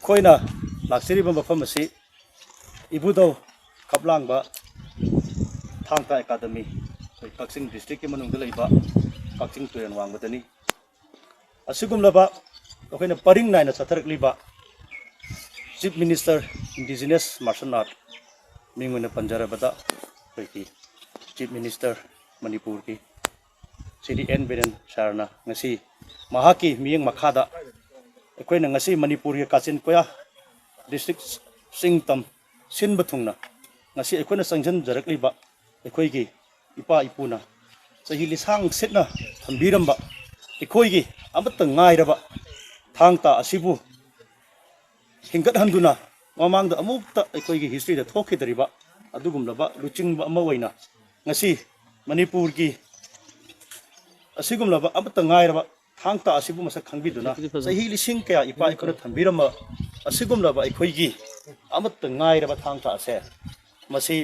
ꯑꯩꯈꯣꯏꯅ ꯂꯥꯛꯆꯔꯤꯕ ꯃꯐꯝ ꯑꯁꯤ ꯏꯕꯨꯙꯧ ꯈꯞꯂꯥꯡꯕ ꯊꯥꯡꯇꯥ ꯑꯦꯀꯥꯗꯃꯤ ꯀꯛꯆꯤꯡ ꯗꯤꯁꯇ꯭ꯔꯤꯛꯀꯤ ꯃꯅꯨꯡꯗ ꯂꯩꯕ ꯀꯛꯆꯤꯡ ꯇꯨꯔꯦꯜ ꯋꯥꯡꯃꯗꯅꯤ꯫ ꯑꯁꯤꯒꯨꯝꯂꯕ ꯑꯩꯈꯣꯏꯅ ꯄꯔꯤꯡ ꯅꯥꯏꯅ ꯆꯠꯊꯔꯛꯂꯤꯕ chief minister indigenous martial art ꯃꯤꯡ ꯑꯣꯏꯅ ꯄꯟꯖꯔꯕꯗ ꯑꯩꯈꯣꯏꯒꯤ ꯆꯤꯐ ꯃꯤꯅꯤꯁꯇꯔ ꯃꯅꯤꯄꯨꯔꯒꯤ ꯁ꯭ꯔꯤ ꯑꯦꯟ ꯕꯤꯔꯦꯟ ꯁꯥꯔꯅ ꯉꯁꯤ ꯃꯍꯥꯛꯀꯤ ꯃꯤꯠꯌꯦꯡ ꯃꯈꯥꯗ ꯑꯩꯈꯣꯏꯅ ꯉꯁꯤ ꯃꯅꯤꯄꯨꯔꯒꯤ ꯀꯥꯆꯤꯟ ꯀꯣꯌꯥ ꯗꯤꯁꯇ꯭ꯔꯤꯛ ꯆꯤꯡ ꯇꯝ ꯁꯤꯟꯕ ꯊꯨꯡꯅ ꯉꯁꯤ ꯑꯩꯈꯣꯏꯅ ꯆꯪꯁꯤꯟꯖꯔꯛꯂꯤꯕ ꯑꯩꯈꯣꯏꯒꯤ ꯏꯄꯥ ꯏꯄꯨꯅ ꯆꯍꯤ ꯂꯤꯁꯥꯡ ꯁꯤꯠꯅ ꯊꯝꯕꯤꯔꯝꯕ ꯑꯩꯈꯣꯏꯒꯤ ꯑꯃꯠꯇ ꯉꯥꯏꯔꯕ ꯊꯥꯡ ꯇꯥ ꯑꯁꯤꯕꯨ ꯍꯤꯡꯒꯠꯍꯟꯗꯨꯅ ꯃꯃꯥꯡꯗ ꯑꯃꯨꯛꯇ ꯑꯩꯈꯣꯏꯒꯤ ꯍꯤꯁꯇ꯭ꯔꯤꯗ ꯊꯣꯛꯈꯤꯗ꯭ꯔꯤꯕ ꯑꯗꯨꯒꯨꯝꯂꯕ ꯂꯨꯆꯤꯡꯕ ꯑꯃ ꯑꯣꯏꯅ ꯉꯁꯤ ꯃꯅꯤꯄꯨꯔꯒꯤ ꯑꯁꯤꯒꯨꯝꯂꯕ ꯑꯃꯠꯇ ꯉꯥꯏꯔꯕ ꯊꯥꯡ ꯇꯥ ꯑꯁꯤꯕꯨ ꯃꯁꯛ ꯈꯪꯕꯤꯗꯨꯅ ꯆꯍꯤ ꯂꯤꯁꯤꯡ ꯀꯌꯥ ꯏꯄꯥ ꯏꯄꯨꯅ ꯊꯝꯕꯤꯔꯝꯕ ꯑꯁꯤꯒꯨꯝꯂꯕ ꯑꯩꯈꯣꯏꯒꯤ ꯑꯃꯠꯇ ꯉꯥꯏꯔꯕ ꯊꯥꯡ ꯇꯥ ꯑꯁꯦ ꯃꯁꯤ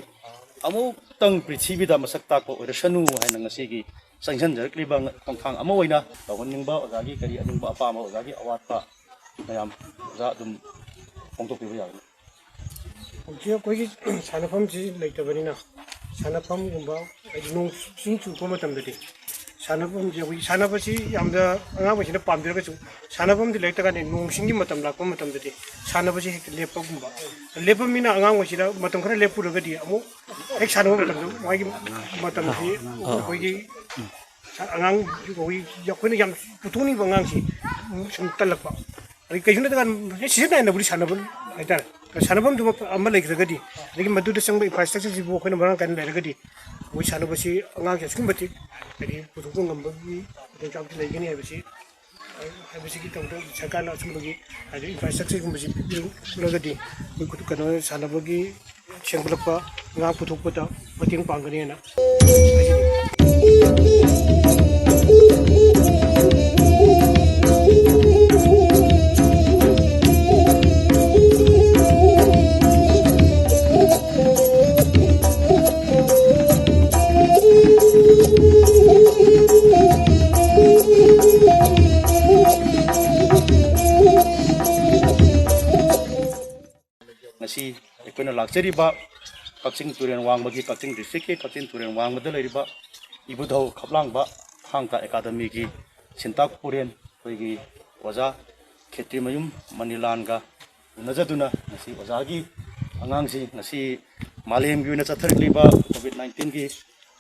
ꯑꯃꯨꯛꯇꯪ ꯄ꯭ꯔꯤꯊꯤꯕꯤꯗ ꯃꯁꯛ ꯇꯥꯛꯄ ꯑꯣꯏꯔꯁꯅꯨ ꯍꯥꯏꯅ ꯉꯁꯤꯒꯤ ꯆꯪꯁꯤꯟꯖꯔꯛꯂꯤꯕ ꯈꯣꯡꯊꯥꯡ ꯑꯃ ꯑꯣꯏꯅ ꯇꯧꯍꯟꯅꯤꯡꯕ ꯑꯣꯖꯥꯒꯤ ꯀꯔꯤ ꯑꯅꯤꯡꯕ ꯑꯄꯥꯝꯕ ꯑꯣꯖꯥꯒꯤ ꯑꯋꯥꯠꯄ ꯃꯌꯥꯝ ꯑꯣꯖꯥ ꯑꯗꯨꯝ ꯐꯣꯡꯗꯣꯛꯄꯤꯕ ꯌꯥꯒꯅꯤ꯫ ꯍꯧꯖꯤꯛ ꯑꯩꯈꯣꯏꯒꯤ ꯁꯥꯟꯅꯐꯝꯁꯤ ꯂꯩꯇꯕꯅꯤꯅ ꯁꯥꯟꯅꯐꯝꯒꯨꯝꯕ ꯍꯥꯏꯗꯤ ꯅꯣꯡ ꯆꯤꯡ ꯆꯨꯕ ꯃꯇꯝꯗꯗꯤ ꯁꯥꯟꯅꯐꯝꯁꯦ ꯑꯩꯈꯣꯏ ꯁꯥꯟꯅꯕꯁꯤ ꯌꯥꯝꯅ ꯑꯉꯥꯡꯁꯤꯡꯅ ꯄꯥꯝꯖꯔꯒꯁꯨ ꯁꯥꯟꯅꯐꯝꯗꯤ ꯂꯩꯇ꯭ꯔꯀꯥꯟꯗ ꯅꯣꯡ ꯆꯤꯡꯒꯤ ꯃꯇꯝ ꯂꯥꯛꯄ ꯃꯇꯝꯗꯗꯤ ꯁꯥꯟꯅꯕꯁꯤ ꯍꯦꯛꯇ ꯂꯦꯞꯄꯒꯨꯝꯕ ꯂꯦꯞꯄꯃꯤꯅ ꯑꯉꯥꯡꯁꯤꯗ ꯃꯇꯝ ꯈꯔ ꯂꯦꯞꯄꯨꯔꯒꯗꯤ ꯑꯃꯨꯛ ꯍꯦꯛ ꯁꯥꯟꯅꯕ ꯃꯇꯝꯗ ꯃꯥꯒꯤ ꯃꯇꯝꯁꯤ ꯑꯩꯈꯣꯏꯒꯤ ꯑꯉꯥꯡ ꯑꯩꯈꯣꯏꯅ ꯌꯥꯝ ꯄꯨꯊꯣꯛꯅꯤꯡꯕ ꯑꯉꯥꯡꯁꯤ ꯁꯨꯝ ꯇꯜꯂꯛꯄ ꯑꯗꯩ ꯀꯩꯁꯨ ꯅꯠꯇ꯭ꯔꯀꯥꯟꯗ ꯁꯤꯖꯟ ꯅꯥꯏꯅꯕꯨꯗꯤ ꯁꯥꯟꯅꯕ ꯍꯥꯏꯇꯥꯔꯦ ꯁꯥꯟꯅꯐꯝꯗꯨꯃ ꯑꯃ ꯂꯩꯈ꯭ꯔꯒꯗꯤ ꯑꯗꯒꯤ ꯃꯗꯨꯗ ꯆꯪꯕ ꯏꯟꯐ꯭ꯔꯥꯁ꯭ꯇ꯭ꯔꯛꯆꯔꯁꯤꯕꯨ ꯑꯩꯈꯣꯏꯅ ꯃꯔꯥꯡ ꯀꯥꯏꯅ ꯂꯩꯔꯒꯗꯤ ꯑꯩꯈꯣꯏ ꯁꯥꯟꯅꯕꯁꯤ ꯑꯉꯥꯡꯁꯤ ꯑꯁꯨꯛꯀꯤ ꯃꯇꯤꯛ ꯍꯥꯏꯗꯤ ꯄꯨꯊꯣꯛꯄ ꯉꯝꯕꯒꯤ ꯈꯨꯗꯣꯡꯆꯥꯕꯁꯤ ꯂꯩꯒꯅꯤ ꯍꯥꯏꯕꯁꯤꯒꯤ ꯇꯧꯕꯗ ꯁꯔꯀꯥꯔꯅ ꯑꯁꯨꯝꯕꯒꯤ ꯍꯥꯏꯗꯤ ꯏꯟꯐ꯭ꯔꯥꯁ꯭ꯇ꯭ꯔꯛꯆꯔꯒꯨꯝꯕꯁꯤ ꯄꯤꯕꯤꯔꯒꯗꯤ ꯑꯩꯈꯣꯏ ꯀꯩꯅꯣ ꯁꯥꯟꯅꯕꯒꯤ ꯁꯦꯝꯒꯠꯂꯛꯄ ꯑꯉꯥꯡ ꯄꯨꯊꯣꯛꯄꯗ ꯃꯇꯦꯡ ꯄꯥꯡꯒꯅꯤꯅ ꯍꯥꯏꯖꯅꯤꯡꯉꯤ꯫ ꯉꯁꯤ ꯑꯩꯈꯣꯏꯅ ꯂꯥꯛꯆꯔꯤꯕ ꯀꯛꯆꯤꯡ ꯇꯨꯔꯦꯜ ꯋꯥꯡꯃꯒꯤ ꯀꯛꯆꯤꯡ ꯗꯤꯁꯇ꯭ꯔꯤꯛꯀꯤ ꯀꯛꯆꯤꯡ ꯇꯨꯔꯦꯜ ꯋꯥꯡꯃꯗ ꯂꯩꯔꯤꯕ ꯏꯕꯨꯙꯧ ꯈꯞꯂꯥꯡꯕ ꯊꯥꯡ ꯇꯥ ꯑꯦꯀꯥꯗꯃꯤꯒꯤ ꯁꯤꯟꯇꯥꯛ ꯄꯨꯔꯦꯟ ꯑꯩꯈꯣꯏꯒꯤ ꯑꯣꯖꯥ ꯈꯦꯇ꯭ꯔꯤꯃꯌꯨꯝ ꯃꯅꯤꯂꯥꯟꯒ ꯎꯅꯖꯗꯨꯅ ꯉꯁꯤ ꯑꯣꯖꯥꯒꯤ ꯑꯉꯥꯡꯁꯤ ꯉꯁꯤ ꯃꯥꯂꯦꯝꯒꯤ ꯑꯣꯏꯅ ꯆꯠꯊꯔꯛꯂꯤꯕ ꯀꯣꯚꯤꯗ-19ꯒꯤ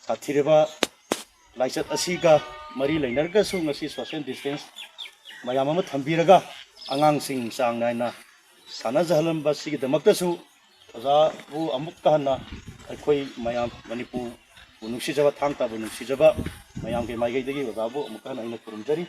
ꯁꯥꯊꯤꯔꯕ ꯂꯥꯏꯆꯠ ꯑꯁꯤꯒ ꯃꯔꯤ ꯂꯩꯅꯔꯒꯁꯨ ꯉꯁꯤ ꯁꯣꯁꯤꯌꯦꯜ ꯗꯤꯁꯇꯦꯟꯁ ꯃꯌꯥꯝ ꯑꯃ ꯊꯝꯕꯤꯔꯒ ꯑꯉꯥꯡꯁꯤꯡ ꯆꯥꯡ ꯅꯥꯏꯅ ꯁꯥꯟꯅꯖꯍꯜꯂꯝꯕꯁꯤꯒꯤꯗꯃꯛꯇꯁꯨ ꯑꯣꯖꯥꯕꯨ ꯑꯃꯨꯛꯀ ꯍꯟꯅ ꯑꯩꯈꯣꯏ ꯃꯌꯥꯝ ꯃꯅꯤꯄꯨꯔꯕꯨ ꯅꯨꯡꯁꯤꯖꯕ ꯊꯥꯡ ꯇꯥꯕꯨ ꯅꯨꯡꯁꯤꯖꯕ ꯃꯌꯥꯝꯒꯤ ꯃꯥꯏꯀꯩꯗꯒꯤ ꯑꯣꯖꯥꯕꯨ ꯑꯃꯨꯛꯀ ꯍꯟꯅ ꯑꯩꯅ ꯈꯨꯔꯨꯝꯖꯔꯤ꯫